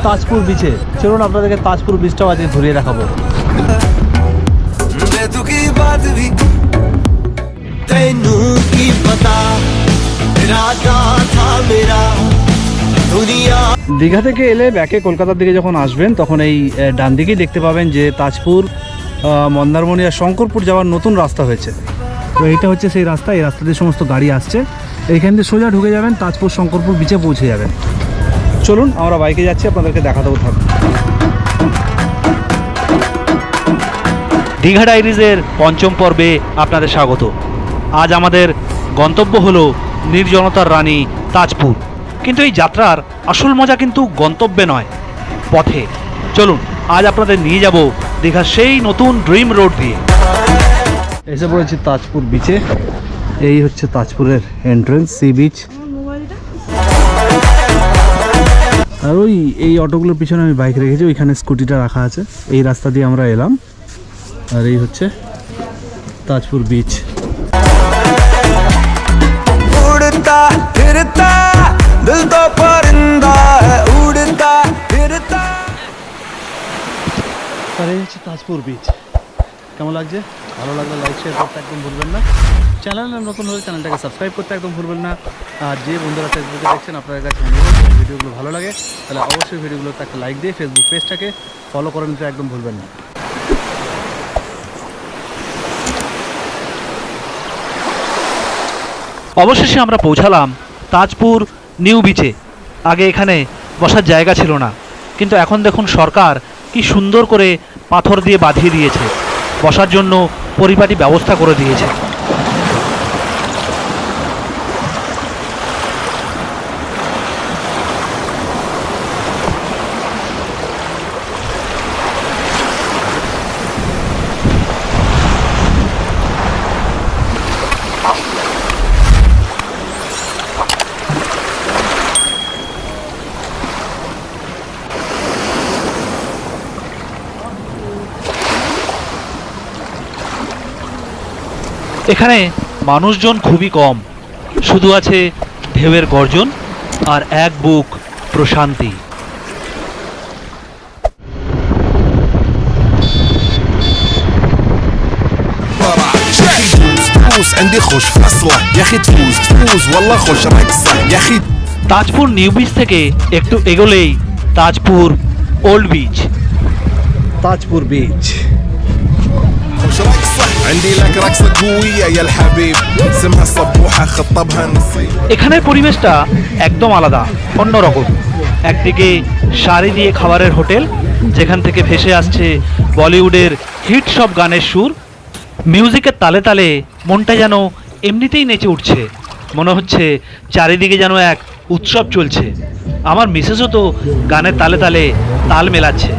তাজপুর বিচে। চলুন আপনাদেরকে তাজপুর বিচটাও আজকে ঘুরিয়ে দেখাবো। দীঘা থেকে এলে ব্যাকে কলকাতার দিকে যখন আসবেন তখন এই ডান দিকেই দেখতে পাবেন যে তাজপুর, মন্দারমণি আর শঙ্করপুর যাওয়ার নতুন রাস্তা হয়েছে। তো এইটা হচ্ছে সেই রাস্তা। এই রাস্তা দিয়ে সমস্ত গাড়ি আসছে, এইখান দিয়ে সোজা ঢুকে যাবেন, তাজপুর শঙ্করপুর বিচে পৌঁছে যাবেন। চলুন আমরা বাইকে যাচ্ছি, আপনাদেরকে দেখা দেবো। থাকবে দীঘা ডায়েরিজের পঞ্চম পর্বে আপনাদের স্বাগত। আজ আমাদের গন্তব্য হলো নির্জনতার রানী তাজপুর। কিন্তু এই যাত্রার আসল মজা কিন্তু গন্তব্যে নয়, পথে। চলুন আজ আপনাদের নিয়ে যাব দীঘার সেই নতুন ড্রিম রোড দিয়ে। এসে পড়েছি তাজপুর বিচে। এই হচ্ছে তাজপুরের এন্ট্রেন্স, সি বিচ। আর ওই এই অটোগুলোর পিছনে আমি বাইক রেখেছি, ওইখানে স্কুটিটা রাখা আছে। এই রাস্তা দিয়ে আমরা এলাম, আর এই হচ্ছে তাজপুর বিচ। আর এই হচ্ছে তাজপুর বিচ। কেমন লাগছে? ভালো লাগলে লাইক শেয়ার করতে একদম ভুলবেন না। চ্যানেলে নতুন হলে চ্যানেলটাকে সাবস্ক্রাইব করতে একদম ভুলবেন না। আর যে বন্ধুরা ফেসবুকে দেখছেন, আপনাদের কাছে অনুরোধ, ভিডিওগুলো ভালো লাগে তাহলে অবশ্যই ভিডিওগুলোতে একটা লাইক দিয়ে ফেসবুক পেজটাকে ফলো করে নিতে একদম ভুলবেন না। অবশেষে আমরা পৌঁছালাম তাজপুর নিউ বিচে। আগে এখানে বসার জায়গা ছিল না, কিন্তু এখন দেখুন সরকার কি সুন্দর করে পাথর দিয়ে বাঁধিয়ে দিয়েছে, বসার জন্য পরিপাটি ব্যবস্থা করে দিয়েছে। এখানে মানুষজন খুবই কম, শুধু আছে ঢেউয়ের গর্জন আর এক বুক প্রশান্তি। তাজপুর নিউ বিচ থেকে একটু এগোলেই Tajpur old beach. Tajpur beach. এখানের পরিবেশটা একদম আলাদা, অন্যরকম। একদিকে শাড়ি দিয়ে খাবারের হোটেল, যেখান থেকে ভেসে আসছে বলিউডের হিট সব গানের সুর। মিউজিকের তালে তালে মনটা যেন এমনিতেই নেচে উঠছে, মনে হচ্ছে চারিদিকে যেন এক উৎসব চলছে। আমার মিসেসও তো গানের তালে তালে তাল মেলাচ্ছে।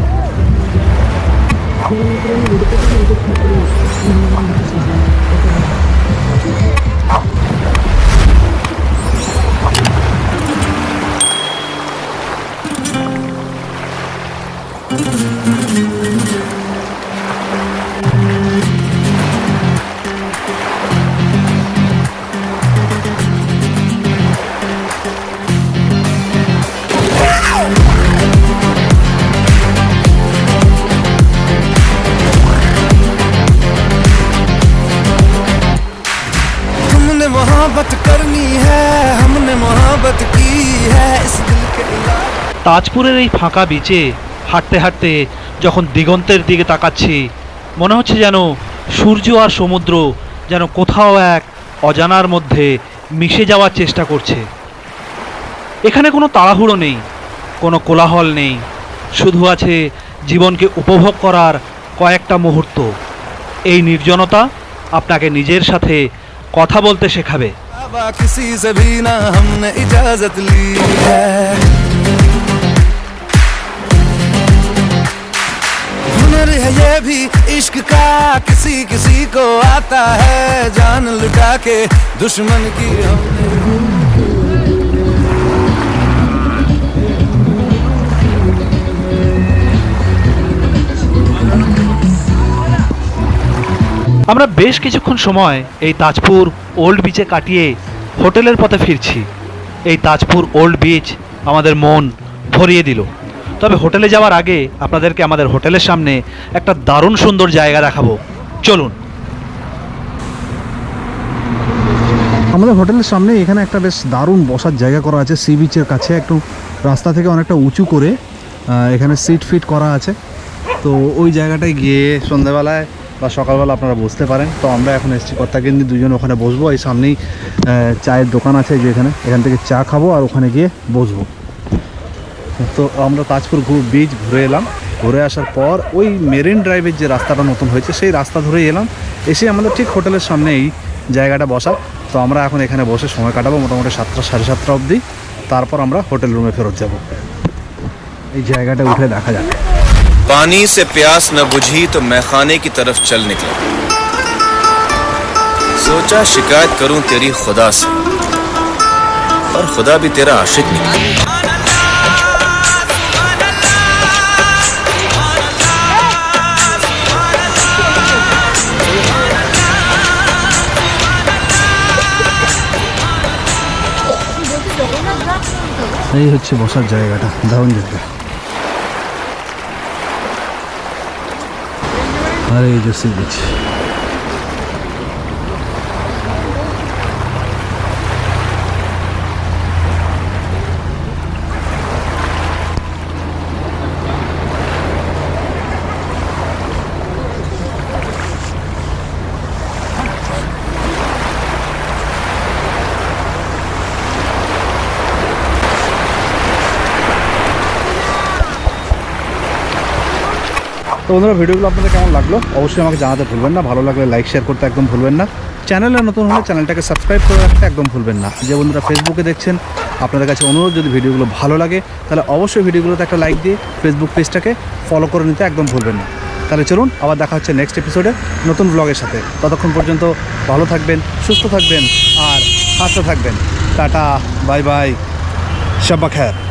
তাজপুরের এই ফাঁকা বিচে হাঁটতে হাঁটতে যখন দিগন্তের দিকে তাকাচ্ছি, মনে হচ্ছে যেন সূর্য আর সমুদ্র যেন কোথাও এক অজানার মধ্যে মিশে যাওয়ার চেষ্টা করছে। এখানে কোনো তাড়াহুড়ো নেই, কোনো কোলাহল নেই, শুধু আছে জীবনকে উপভোগ করার কয়েকটা মুহূর্ত। এই নির্জনতা আপনাকে নিজের সাথে কথা বলতে শেখাবে। किसी से भी ना हमने इजाजत ली है, हुनर है ये भी इश्क का, किसी किसी को आता है, जान लुटा के दुश्मन की हमने। আমরা বেশ কিছুক্ষণ সময় এই তাজপুর ওল্ড বিচে কাটিয়ে হোটেলের পথে ফিরছি। এই তাজপুর ওল্ড বিচ আমাদের মন ভরিয়ে দিল। তবে হোটেলে যাওয়ার আগে আপনাদেরকে আমাদের হোটেলের সামনে একটা দারুণ সুন্দর জায়গা দেখাবো, চলুন। আমাদের হোটেলের সামনে এখানে একটা বেশ দারুণ বসার জায়গা করা আছে, সি বিচের কাছে, একটু রাস্তা থেকে অনেকটা উঁচু করে এখানে সিট ফিট করা আছে। তো ওই জায়গাটায় গিয়ে সন্ধ্যাবেলায় বা সকালবেলা আপনারা বসতে পারেন। তো আমরা এখন এসেছি কর্তাকেন্দ্রি, দুজন ওখানে বসবো। এই সামনেই চায়ের দোকান আছে, যে এখান থেকে চা খাবো আর ওখানে গিয়ে বসবো। তো আমরা তাজপুর বিচ ঘুরে এলাম, ঘুরে আসার পর ওই মেরিন ড্রাইভের যে রাস্তাটা নতুন হয়েছে সেই রাস্তা ধরেই এলাম, এসে আমাদের ঠিক হোটেলের সামনে এই জায়গাটা বসা। তো আমরা এখন এখানে বসে সময় কাটাবো মোটামুটি 7টা সাড়ে 7টা অবধি, তারপর আমরা হোটেল রুমে ফেরত যাব। এই জায়গাটা উঠে দেখা যাক। पानी से प्यास न बुझी तो मैं खाने की तरफ चल निकला, सोचा शिकायत करूं तेरी खुदा से, और खुदा भी तेरा आशिक निकला। এই হচ্ছে বসার জায়গাটা, দারুণ জায়গা। আর এই যে সি বিচ। তো বন্ধুরা, ভিডিওগুলো আপনাদের কেমন লাগলো অবশ্যই আমাকে জানাতে ভুলবেন না। ভালো লাগলে লাইক শেয়ার করতে একদম ভুলবেন না। চ্যানেলে নতুন হলে চ্যানেলটাকে সাবস্ক্রাইব করে রাখতে একদম ভুলবেন না। যে বন্ধুরা ফেসবুকে দেখছেন, আপনাদের কাছে অনুরোধ, যদি ভিডিওগুলো ভালো লাগে তাহলে অবশ্যই ভিডিওগুলোতে একটা লাইক দিয়ে ফেসবুক পেজটাকে ফলো করে নিতে একদম ভুলবেন না। তাহলে চলুন, আবার দেখা হচ্ছে নেক্সট এপিসোডে নতুন ব্লগের সাথে। ততক্ষণ পর্যন্ত ভালো থাকবেন, সুস্থ থাকবেন আর হাসতে থাকবেন। টাটা, বাই বাই, শাব্বা খায়ের।